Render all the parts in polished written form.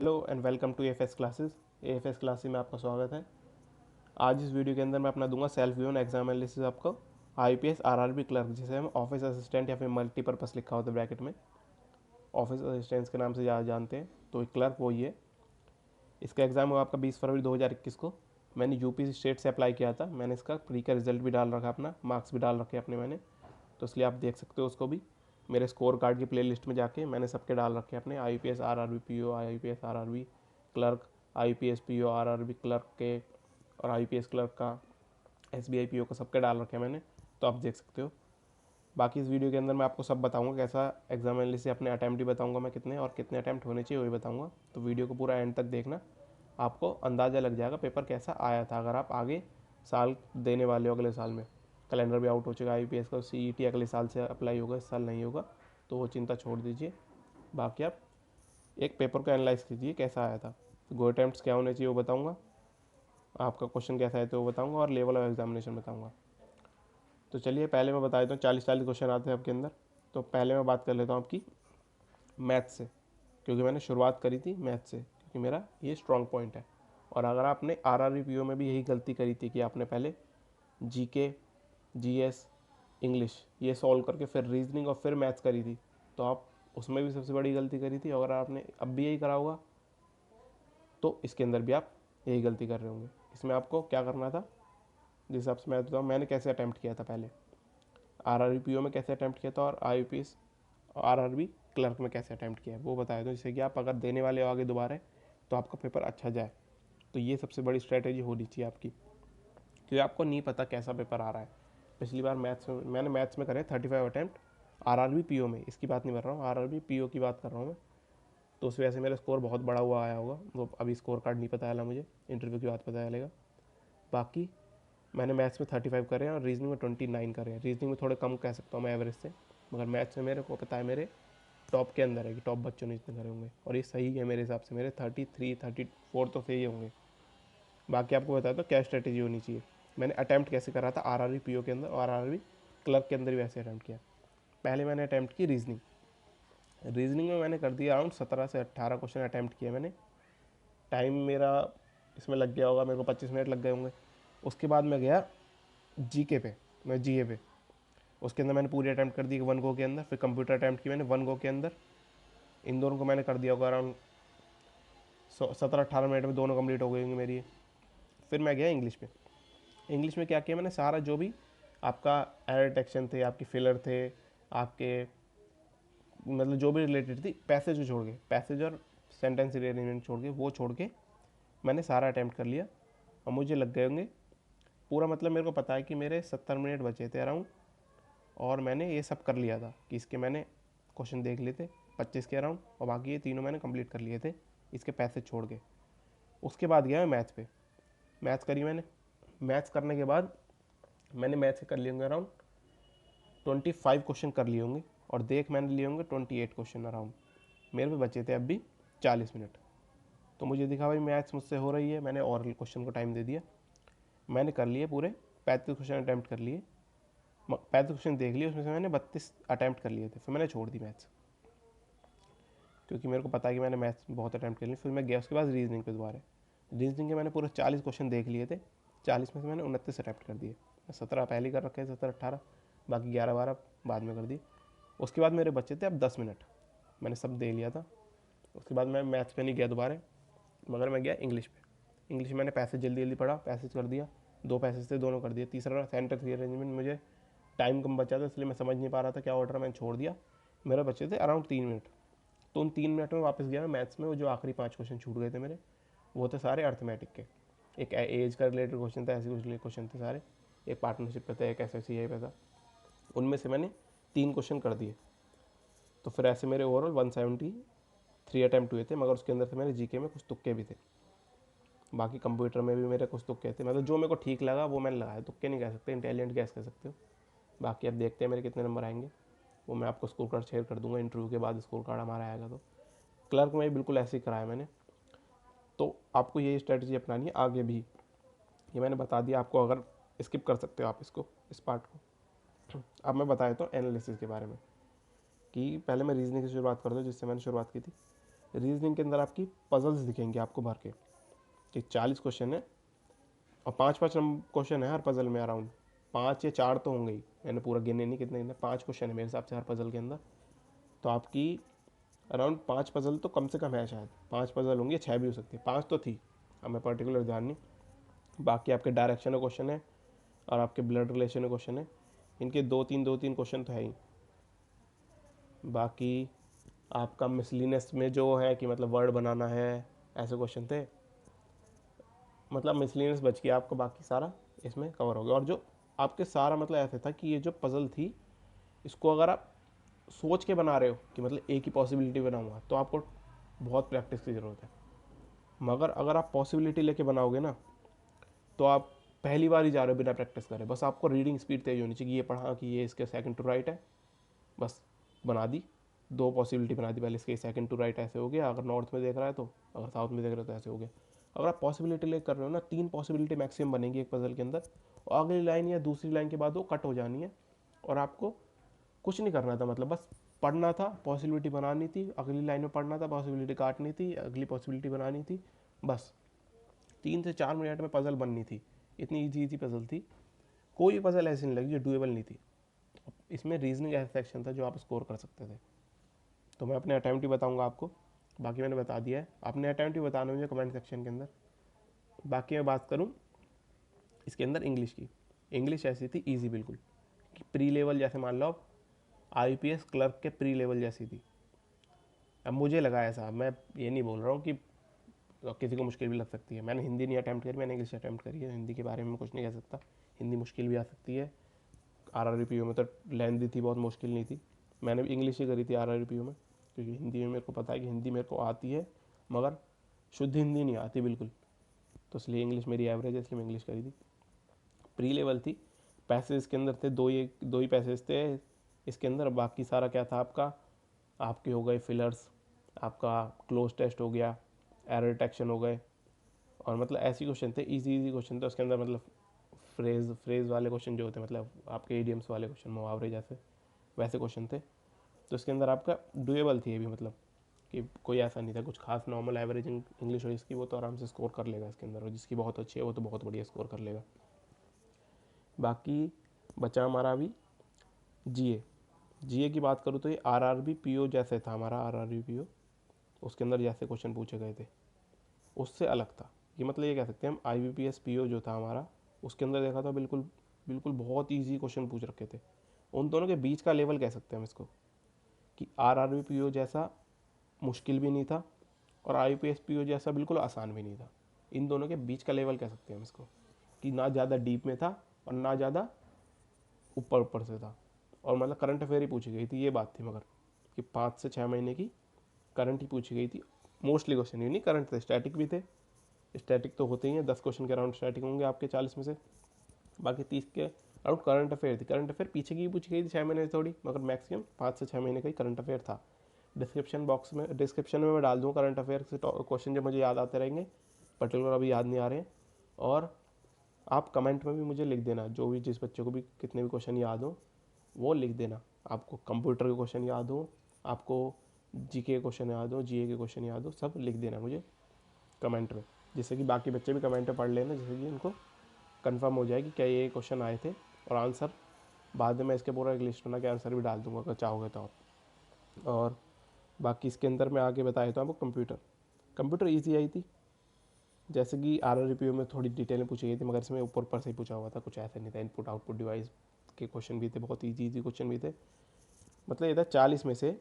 Hello and welcome to AFS classes. AFS classes में आपका स्वागत है। आज इस वीडियो के अंदर मैं अपना दूंगा सेल्फ गिवन एग्जाम एनालिसिस आपको आईपीएस आरआरबी क्लर्क, जिसे हम ऑफिस असिस्टेंट या फिर मल्टीपर्पस लिखा होता है ब्रैकेट में, ऑफिस असिस्टेंट्स के नाम से ज़्यादा जानते हैं। तो क्लर्क वही है। इसका एग्ज़ाम हुआ आपका 20 फरवरी 2021 को। मैंने यूपी स्टेट से अप्लाई किया था। मैंने इसका प्री का रिजल्ट भी डाल रखा, अपना मार्क्स भी डाल रखे अपने मैंने, तो इसलिए आप देख सकते हो उसको भी। मेरे स्कोर कार्ड की प्ले लिस्ट में जाके मैंने सबके डाल रखे अपने IPS RRB PO, IPS RRB clerk, IPS PO RRB clerk के और आईपीएस क्लर्क का, एसबीआई पीओ का सबके डाल रखे हैं मैंने, तो आप देख सकते हो। बाकी इस वीडियो के अंदर मैं आपको सब बताऊंगा, कैसा एग्जाम एनालिसिस, अपने अटैम्प्ट ही बताऊंगा मैं कितने और कितने अटैम्प्ट होने चाहिए वही बताऊंगा। तो वीडियो को पूरा एंड तक देखना, आपको अंदाज़ा लग जाएगा पेपर कैसा आया था। अगर आप आगे साल देने वाले हो, अगले साल में कैलेंडर भी आउट हो चुका है आईपीएस का, सीईटी अगले साल से अप्लाई होगा, इस साल नहीं होगा, तो वो चिंता छोड़ दीजिए। बाकी आप एक पेपर को एनालाइज कीजिए कैसा आया था। गो अटैम्प्ट्स क्या होने चाहिए वो बताऊंगा, आपका क्वेश्चन कैसा है तो वो बताऊंगा, और लेवल ऑफ एग्जामिनेशन बताऊंगा। तो चलिए पहले मैं बता देता हूँ, 40 क्वेश्चन आते हैं आपके अंदर। तो पहले मैं बात कर लेता हूँ आपकी मैथ से, क्योंकि मैंने शुरुआत करी थी मैथ से, क्योंकि मेरा ये स्ट्रॉन्ग पॉइंट है। और अगर आपने आरआरबी पीओ में भी यही गलती करी थी कि आपने पहले जीके, जीएस, इंग्लिश ये सॉल्व करके फिर रीजनिंग और फिर मैथ्स करी थी, तो आप उसमें भी सबसे बड़ी गलती करी थी। अगर आपने अब भी यही करा होगा तो इसके अंदर भी आप यही गलती कर रहे होंगे। इसमें आपको क्या करना था, जिस हिसाब से मैं बताऊँ मैंने कैसे अटैम्प्ट किया था, पहले आरआरबी पीओ में कैसे अटैम्प्ट किया था और आईपीएस आरआरबी क्लर्क में कैसे अटैम्प्ट किया है वो बताया था, जिससे कि आप अगर देने वाले हो आगे दोबारा तो आपका पेपर अच्छा जाए। तो ये सबसे बड़ी स्ट्रैटेजी होनी चाहिए आपकी, क्योंकि आपको नहीं पता कैसा पेपर आ रहा है। पिछली बार मैथ्स में मैंने मैथ्स में करे 35 अटैम्प्ट आरआरबी पीओ में, इसकी बात नहीं कर रहा हूँ, आरआरबी पीओ की बात कर रहा हूँ मैं। तो उस वजह से मेरा स्कोर बहुत बड़ा हुआ आया होगा, वो अभी स्कोर कार्ड नहीं पता चला मुझे, इंटरव्यू की बात पता चलेगा। बाकी मैंने मैथ्स में 35 करे हैं और रीजनिंग में 29 करे हैं। रीजनिंग में थोड़े कम कह सकता हूँ मैं एवरेज से, मगर मैथ्स में मेरे को पता है मेरे टॉप के अंदर है कि टॉप बच्चों ने इतने करे होंगे, और ये सही है मेरे हिसाब से, मेरे 33-34 तो सही होंगे। बाकी आपको बताया तो क्या स्ट्रेटेजी होनी चाहिए। मैंने अटैम्प्ट कैसे करा था आरआरबी पीओ के अंदर और आरआरबी क्लर्क के अंदर भी ऐसे अटैम्प्ट किया। पहले मैंने अटैम्प्ट की रीजनिंग। रीजनिंग में मैंने कर दिया अराउंड 17 से 18 क्वेश्चन अटैम्प्ट किए मैंने। टाइम मेरा इसमें लग गया होगा, मेरे को 25 मिनट लग गए होंगे। उसके बाद मैं गया जीके पे, मैं जीए पे, उसके अंदर मैंने पूरी अटैम्प्ट कर दी 1 गो के अंदर। फिर कंप्यूटर अटैम्प्ट की मैंने 1 गो के अंदर। इन दोनों को मैंने कर दिया होगा अराउंड 17-18 मिनट में, दोनों कंप्लीट हो गई होंगी मेरी। फिर मैं गया इंग्लिश पे। इंग्लिश में क्या किया मैंने, सारा जो भी आपका एरर डिटेक्शन थे, आपके फिलर थे, आपके मतलब जो भी रिलेटेड थी, पैसेज को छोड़ के, पैसेज और सेंटेंस अरेंजमेंट छोड़ के, वो छोड़ के मैंने सारा अटैम्प्ट कर लिया। और मुझे लग गए होंगे पूरा, मतलब मेरे को पता है कि मेरे 70 मिनट बचे थे अराउंड, और मैंने ये सब कर लिया था कि इसके मैंने क्वेश्चन देख लिए थे 25 के अराउंड, और बाकी ये तीनों मैंने कंप्लीट कर लिए थे इसके पैसेज छोड़ के। उसके बाद गया मैं मैथ्स पे। मैथ्स करी मैंने। मैथ्स करने के बाद मैंने मैथ्स से कर लिए होंगे अराउंड 25 क्वेश्चन कर लिए होंगे, और देख मैंने लिए होंगे 28 क्वेश्चन अराउंड। मेरे पे बचे थे अब भी 40 मिनट। तो मुझे दिखा भाई मैथ्स मुझसे हो रही है, मैंने और क्वेश्चन को टाइम दे दिया। मैंने कर लिए पूरे 35 क्वेश्चन अटैम्प्ट कर लिए, 35 क्वेश्चन देख लिए, उसमें से मैंने 32 अटैम्प्ट कर लिए थे। फिर मैंने छोड़ दी मैथ्स, क्योंकि मेरे को पता है कि मैंने मैथ्स बहुत अटैम्प्ट कर लिए। फिर मैं गया उसके बाद रीजनिंग पे दोबारा। रीजनिंग के मैंने पूरे 40 क्वेश्चन देख लिए थे, 40 में से मैंने 29 अटैम्प्ट कर दिए। 17 पहले ही कर रखे हैं, 17-18, बाकी 11-12 बाद में कर दिए। उसके बाद मेरे बच्चे थे अब 10 मिनट, मैंने सब दे लिया था। उसके बाद मैं मैथ्स पे नहीं गया दोबारा, मगर मैं गया इंग्लिश पे। इंग्लिश में मैंने पैसेज जल्दी जल्दी पढ़ा, पैसेज कर दिया, 2 पैसेज थे दोनों कर दिए। तीसरा सेंटेंस रीअरेंजमेंट, मुझे टाइम कम बचा था इसलिए मैं समझ नहीं पा रहा था क्या ऑर्डर, मैंने छोड़ दिया। मेरे बच्चे थे अराउंड 3 मिनट। तो उन 3 मिनट में वापस गया मैं मैथ्स में। वो जो आखिरी 5 क्वेश्चन छूट गए थे मेरे, वो थे सारे अर्थमेटिक के। एक एज का रिलेटेड क्वेश्चन था, ऐसे कुछ क्वेश्चन थे सारे। एक पार्टनरशिप पे था, एक एस पे था। उनमें से मैंने 3 क्वेश्चन कर दिए। तो फिर ऐसे मेरे ओवरऑल 173 अटैम्प्ट हुए थे, मगर उसके अंदर से मेरे जीके में कुछ तुक्के भी थे। बाकी कंप्यूटर में भी मेरे कुछ तुक्के थे, मतलब जो मेरे को ठीक लगा वो मैंने लगाया। तुक्के नहीं कह सकते, इंटेलिजेंट गैस कह सकते हो। बाकी अब देखते हैं मेरे कितने नंबर आएंगे, वो मैं आपको स्कोर कार्ड शेयर कर दूंगा इंटरव्यू के बाद, स्कोर कार्ड हमारा आएगा तो। क्लर्क में भी बिल्कुल ऐसे ही कराया मैंने। तो आपको ये स्ट्रेटजी अपनानी है आगे भी, ये मैंने बता दिया आपको। अगर स्किप कर सकते हो आप इसको, इस पार्ट को। अब मैं बता देता हूँ एनालिसिस के बारे में, कि पहले मैं रीजनिंग की शुरुआत कर दूँ जिससे मैंने शुरुआत की थी। रीजनिंग के अंदर आपकी पजल्स दिखेंगे आपको भर के, कि 40 क्वेश्चन है और 5-5 क्वेश्चन है हर पजल में, अराउंड 5 या 4 तो होंगे ही, मैंने पूरा गिने नहीं कितने गिने, 5 क्वेश्चन है मेरे हिसाब से हर पजल के अंदर। तो आपकी अराउंड 5 पजल तो कम से कम है, शायद 5 पजल होंगी, 6 भी हो सकती है, 5 तो थी, हमें पर्टिकुलर ध्यान नहीं। बाकी आपके डायरेक्शन क्वेश्चन है और आपके ब्लड रिलेशन क्वेश्चन है, इनके 2-3 क्वेश्चन तो है ही। बाकी आपका मिसलिनियस में जो है कि मतलब वर्ड बनाना है, ऐसे क्वेश्चन थे। मतलब मिसलिनियस बच गया आपका, बाकी सारा इसमें कवर हो गया। और जो आपके सारा मतलब ऐसे था कि ये जो पजल थी, इसको अगर आप सोच के बना रहे हो कि मतलब एक ही पॉसिबिलिटी बनाऊंगा, तो आपको बहुत प्रैक्टिस की ज़रूरत है। मगर अगर आप पॉसिबिलिटी लेके बनाओगे ना, तो आप पहली बार ही जा रहे हो बिना प्रैक्टिस करे, बस आपको रीडिंग स्पीड तेज होनी चाहिए, ये पढ़ा कि ये इसके सेकंड टू राइट है, बस बना दी, 2 पॉसिबिलिटी बना दी, पहले इसके सेकंड टू राइट ऐसे हो गया, अगर नॉर्थ में देख रहा है तो, अगर साउथ में देख रहे हो तो ऐसे हो गया। अगर आप पॉसिबिलिटी लेकर कर रहे हो ना, 3 पॉसिबिलिटी मैक्सिमम बनेगी एक पजल के अंदर, और अगली लाइन या दूसरी लाइन के बाद वो कट हो जानी है, और आपको कुछ नहीं करना था, मतलब बस पढ़ना था, पॉसिबिलिटी बनानी थी, अगली लाइन में पढ़ना था, पॉसिबिलिटी काटनी थी, अगली पॉसिबिलिटी बनानी थी, बस 3 से 4 मिनट में पजल बननी थी। इतनी ईजी ईजी पजल थी, कोई पजल ऐसी नहीं लगी जो डुएबल नहीं थी। इसमें रीजनिंग ऐसा सेक्शन था जो आप स्कोर कर सकते थे। तो मैं अपने अटैम्प्ट ही बताऊंगा आपको, बाकी मैंने बता दिया है, अपने अटैम्प्ट ही बताना मुझे कमेंट सेक्शन के अंदर। बाकी मैं बात करूँ इसके अंदर इंग्लिश की, इंग्लिश ऐसी थी ईजी बिल्कुल, कि प्री लेवल, जैसे मान लो आप IPS क्लर्क के प्री लेवल जैसी थी। अब मुझे लगा ऐसा, मैं ये नहीं बोल रहा हूँ कि किसी को मुश्किल भी लग सकती है, मैंने हिंदी नहीं अटैम्प्ट करी, मैंने इंग्लिश अटैम्प्ट करी है, हिंदी के बारे में कुछ नहीं कह सकता, हिंदी मुश्किल भी आ सकती है। RRBPO में तो लेंदी थी, बहुत मुश्किल नहीं थी, मैंने भी इंग्लिश ही करी थी RRBPO में, क्योंकि हिंदी में मेरे को पता है कि हिंदी मेरे को आती है, मगर शुद्ध हिंदी नहीं आती बिल्कुल, तो इसलिए इंग्लिश मेरी एवरेज है, इसलिए मैं इंग्लिश करी थी। प्री लेवल थी, पैसेज के अंदर थे दो ही पैसेज थे इसके अंदर, बाकी सारा क्या था आपका, आपके हो गए फिलर्स, आपका क्लोज टेस्ट हो गया, एरर डिटेक्शन हो गए, और मतलब ऐसे क्वेश्चन थे, इजी इजी क्वेश्चन थे उसके अंदर, मतलब फ्रेज वाले क्वेश्चन जो होते हैं, मतलब आपके इडियम्स वाले क्वेश्चन, मुहावरे जैसे, वैसे क्वेश्चन थे। तो इसके अंदर आपका डुएबल थी ये भी, मतलब कि कोई ऐसा नहीं था कुछ खास, नॉर्मल एवरेज इंग्लिश हो जिसकी, वो तो आराम से स्कोर कर लेगा इसके अंदर, और जिसकी बहुत अच्छी है वो तो बहुत बढ़िया स्कोर कर लेगा। बाकी बचा हमारा अभी जीए की बात करूँ तो ये RRBPO जैसे था हमारा, RRBPO उसके अंदर जैसे क्वेश्चन पूछे गए थे उससे अलग था ये, मतलब ये कह सकते हैं हम IBPS PO जो था हमारा, उसके अंदर देखा था बिल्कुल बिल्कुल बहुत ईजी क्वेश्चन पूछ रखे थे। उन दोनों के बीच का लेवल कह सकते हैं हम इसको, कि RRBPO जैसा मुश्किल भी नहीं था और IBPS PO जैसा बिल्कुल आसान भी नहीं था, इन दोनों के बीच का लेवल कह सकते हैं हम इसको, कि ना ज़्यादा डीप में था और ना ज़्यादा ऊपर ऊपर से था। और मतलब करंट अफेयर ही पूछी गई थी, ये बात थी, मगर कि 5 से 6 महीने की करंट ही पूछी गई थी मोस्टली, क्वेश्चन ये नहीं करंट थे, स्टैटिक भी थे, स्टैटिक तो होते ही हैं, 10 क्वेश्चन के अराउंड स्टैटिक होंगे आपके 40 में से, बाकी 30 के अराउंड करंट अफेयर थी। करंट अफेयर पीछे की पूछी गई थी 6 महीने से थोड़ी, मगर मैक्सिमम 5 से 6 महीने का ही करंट अफेयर था। डिस्क्रिप्शन में मैं डाल दूँ करंट अफेयर से क्वेश्चन जो मुझे याद आते रहेंगे, पर्टिकुलर अभी याद नहीं आ रहे हैं। और आप कमेंट में भी मुझे लिख देना, जो भी जिस बच्चे को भी कितने भी क्वेश्चन याद हो वो लिख देना, आपको कंप्यूटर के क्वेश्चन याद हो, आपको जीके के क्वेश्चन याद हो, जीए के क्वेश्चन याद हो, सब लिख देना मुझे कमेंट में, जिससे कि बाकी बच्चे भी कमेंट में पढ़ लेना, जिससे कि उनको कंफर्म हो जाए कि क्या ये क्वेश्चन आए थे, और आंसर बाद में मैं इसके पूरा एक लिस्ट बना के आंसर भी डाल दूंगा अगर चाहोगे तो आप। और बाकी इसके अंदर मैं आगे बता देता हूँ आपको, कंप्यूटर ईजी आई थी, जैसे कि RRBPO में थोड़ी डिटेल में पूछी गई थी, मगर इसमें ऊपर ऊपर से ही पूछा हुआ था, कुछ ऐसा नहीं था। इनपुट आउटपुट डिवाइस के क्वेश्चन भी थे, बहुत ईजी ईजी क्वेश्चन भी थे, मतलब ये था 40 में से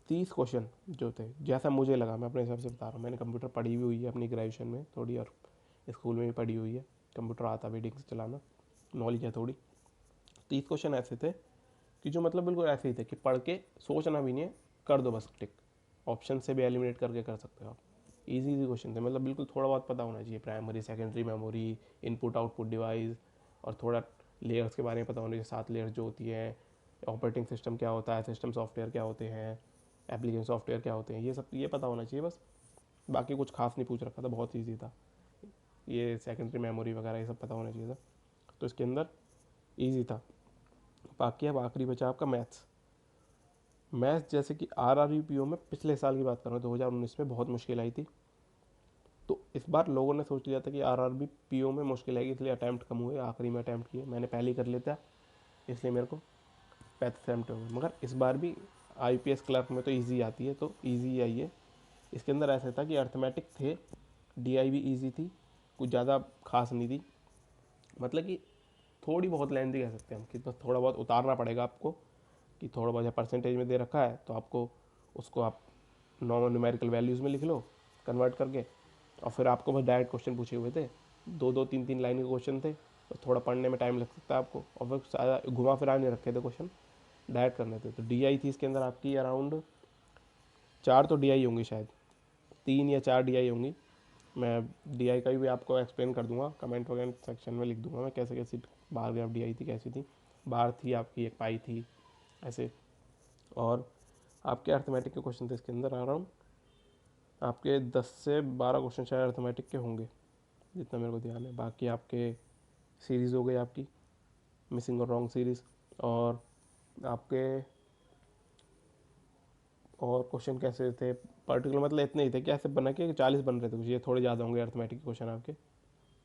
30 क्वेश्चन जो थे, जैसा मुझे लगा, मैं अपने हिसाब से बता रहा हूँ, मैंने कंप्यूटर पढ़ी हुई हुई है अपनी ग्रेजुएशन में थोड़ी, और स्कूल में भी पढ़ी हुई है, कंप्यूटर आता भी ठीक से चलाना, नॉलेज है थोड़ी। 30 क्वेश्चन ऐसे थे कि जो मतलब बिल्कुल ऐसे ही थे कि पढ़ के सोचना भी नहीं है, कर दो बस टिक, ऑप्शन से भी एलिमिनेट करके कर सकते हो आप। इजी इजी क्वेश्चन थे, मतलब बिल्कुल थोड़ा बहुत पता होना चाहिए, primary secondary memory, input output device, और थोड़ा लेयर्स के बारे में पता होना चाहिए, 7 लेयर्स जो होती है, ऑपरेटिंग सिस्टम क्या होता है, सिस्टम सॉफ्टवेयर क्या होते हैं, एप्लीकेशन सॉफ्टवेयर क्या होते हैं, ये सब ये पता होना चाहिए बस। बाकी कुछ खास नहीं पूछ रखा था, बहुत ईजी था, ये सेकेंडरी मेमोरी वगैरह ये सब पता होना चाहिए था, तो इसके अंदर ईजी था। बाकी अब आखिरी बचा आपका मैथ्स। मैथ्स जैसे कि RRB PO में पिछले साल की बात कर रहा हूँ 2019 में बहुत मुश्किल आई थी। तो इस बार लोगों ने सोच लिया था कि RRB PO में मुश्किल आएगी, इसलिए अटैम्प्ट कम हुए, आखिरी में अटैम्प्ट किए। मैंने पहले ही कर लिया था, इसलिए मेरे को 35 अटैम्प्ट हो गए। मगर इस बार भी IPS क्लर्क में तो ईजी आती है, तो ईजी आई है। इसके अंदर ऐसा था कि अर्थमेटिक थे, DI भी ईजी थी, कुछ ज़्यादा खास नहीं थी। मतलब कि थोड़ी बहुत लेंथी कह सकते हैं हम, कि बस थोड़ा बहुत उतारना पड़ेगा आपको, कि थोड़ा बहुत परसेंटेज में दे रखा है तो आपको उसको आप नॉर्मल न्यूमेरिकल वैल्यूज़ में लिख लो कन्वर्ट करके, और फिर आपको बस डायरेक्ट क्वेश्चन पूछे हुए थे, दो दो तीन तीन लाइन के क्वेश्चन थे, तो थोड़ा पढ़ने में टाइम लग सकता है आपको, और फिर ज़्यादा घुमा फिरा नहीं रखे थे क्वेश्चन, डायरेक्ट करने थे। तो DI थी इसके अंदर आपकी अराउंड 4 तो DI होंगी शायद, 3 या 4 DI होंगी। मैं DI का भी आपको एक्सप्लेन कर दूंगा, कमेंट वगैरह सेक्शन में लिख दूंगा मैं कैसे कैसी बार ग्राफ DI थी, कैसी थी। बार थी आपकी, एक पाई थी, ऐसे। और आपके अर्थमेटिक के क्वेश्चन थे इसके अंदर अराउंड आपके 10 से 12 क्वेश्चन शायद अर्थमेटिक के होंगे, जितना मेरे को ध्यान है। बाकी आपके सीरीज़ हो गई आपकी मिसिंग और रॉन्ग सीरीज़, और आपके और क्वेश्चन कैसे थे पर्टिकुलर, मतलब इतने ही थे कि ऐसे बना कि 40 बन रहे थे कुछ, ये थोड़े ज़्यादा होंगे अर्थमेटिक के क्वेश्चन आपके,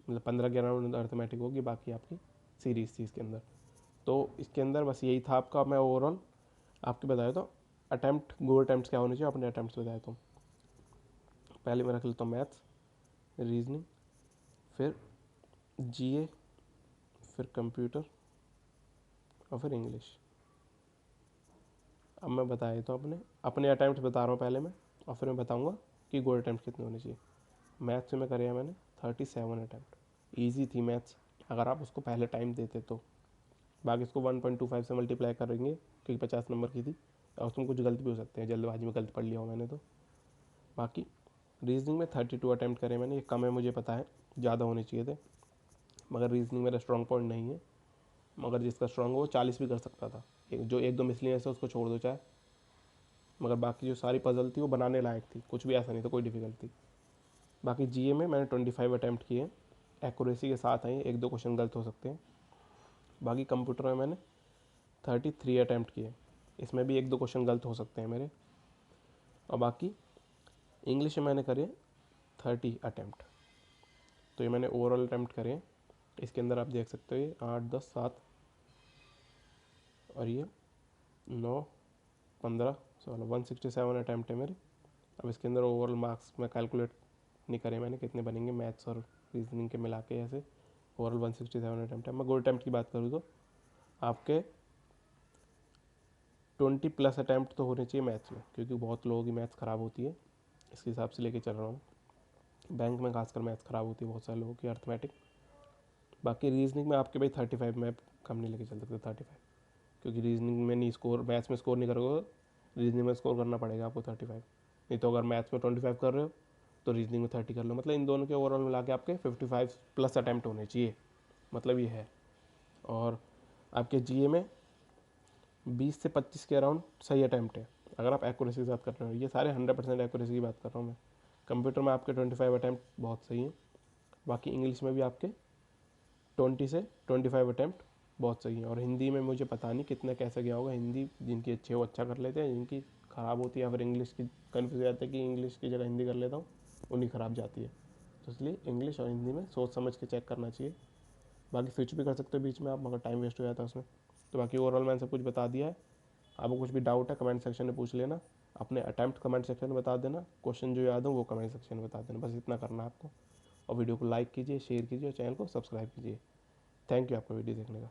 मतलब 15 के अराउंड अर्थमेटिक होगी, बाकी आपकी सीरीज़ थी इसके अंदर। तो इसके अंदर बस यही था आपका, मैं ओवरऑल आपके बताया तो अटैम्प्ट, गो अटैम्प्ट क्या होने चाहिए अपने अटैम्प्ट बताया तो। पहले मैं रख लेता हूँ मैथ्स, रीजनिंग, फिर GA, फिर कंप्यूटर, और फिर इंग्लिश। अब मैं बताया तो अपने अपने अटैम्प्ट बता रहा हूँ पहले मैं, और फिर मैं बताऊँगा कि गो अटैम्प्ट कितने होने चाहिए। मैथ्स में करे मैंने 37 अटैम्प्ट, ईजी थी मैथ्स अगर आप उसको पहले टाइम देते तो। बाकी इसको 1.25 से मल्टीप्लाई करेंगे क्योंकि 50 नंबर की थी, और उसमें कुछ गलत भी हो सकते हैं, जल्दबाजी में गलत पढ़ लिया हो मैंने तो। बाकी रीजनिंग में 32 अटैम्प्ट करे मैंने, ये कम है मुझे पता है, ज़्यादा होने चाहिए थे, मगर रीजनिंग मेरा स्ट्रॉन्ग पॉइंट नहीं है। मगर जिसका स्ट्रॉन्ग हो वो 40 भी कर सकता था, जो एक दो मिसलिनियस है उसको छोड़ दो चाहे, मगर बाकी जो सारी पजल थी वो बनाने लायक थी, कुछ भी ऐसा नहीं था कोई डिफिकल्ट थी। बाकी GA में मैंने 25 अटैम्प्ट किए, एक्यूरेसी के साथ आई, एक दो क्वेश्चन गलत हो सकते हैं। बाकी कंप्यूटर में मैंने 33 अटैम्प्ट किए, इसमें भी एक दो क्वेश्चन गलत हो सकते हैं मेरे। और बाकी इंग्लिश में मैंने करे 30 अटैम्प्ट। तो ये मैंने ओवरऑल अटैम्प्ट करे, इसके अंदर आप देख सकते हो ये 8, 10, 7 और ये 9, 15, 16, 167 अटैम्प्ट है मेरे। अब इसके अंदर ओवरऑल मार्क्स मैं कैलकुलेट नहीं करे मैंने कितने बनेंगे मैथ्स और रीजनिंग के मिला के, ऐसे ओवरऑल 167 अटैम्प्ट है। मैं गोल्ड अटैम्प्ट की बात करूँ तो आपके 20+ अटैम्प्ट तो होने चाहिए मैथ्स में, क्योंकि बहुत लोगों की मैथ्स ख़राब होती है, इसके हिसाब से लेके चल रहा हूँ। बैंक में खासकर मैथ्स ख़राब होती है बहुत सारे लोगों की, अर्थमेटिक। बाकी रीजनिंग में आपके भाई 35, मैं कम नहीं लेके चल सकता 35, क्योंकि रीजनिंग में नहीं स्कोर, मैथ्स में स्कोर नहीं करोगे, रीजनिंग में स्कोर करना पड़ेगा आपको 35। नहीं तो अगर मैथ्स में 25 कर रहे हो तो रीजनिंग में 30 कर लो, मतलब इन दोनों के ओवरऑल मिला के आपके 55+ अटैम्प्ट होने चाहिए, मतलब ये है। और आपके GA में 20 से 25 के अराउंड सही अटैम्प्ट है, अगर आप एक्यूरेसी के साथ कर रहे हो। ये सारे 100% एक्यूरेसी की बात कर रहा हूँ मैं। कंप्यूटर में आपके 25 अटैम्प्ट बहुत सही है। बाकी इंग्लिश में भी आपके 20 से 25 अटैम्प्ट बहुत सही है। और हिंदी में मुझे पता नहीं कितना कैसे गया होगा, हिंदी जिनकी अच्छी है वो अच्छा कर लेते हैं, जिनकी ख़राब होती है या फिर इंग्लिश की कन्फ्यूज जाता है कि इंग्लिश की जगह हिंदी कर लेता हूँ, उन्हीं ख़राब जाती है। तो इसलिए इंग्लिश और हिंदी में सोच समझ के चेक करना चाहिए। बाकी स्विच भी कर सकते हो बीच में आप, मगर टाइम वेस्ट हो जाता है उसमें। तो बाकी ओवरऑल मैंने सब कुछ बता दिया है। आपको कुछ भी डाउट है कमेंट सेक्शन में पूछ लेना, अपने अटैम्प्ट कमेंट सेक्शन में बता देना, क्वेश्चन जो याद हो वो कमेंट सेक्शन में बता देना, बस इतना करना है आपको। और वीडियो को लाइक कीजिए, शेयर कीजिए और चैनल को सब्सक्राइब कीजिए। थैंक यू आपका वीडियो देखने का।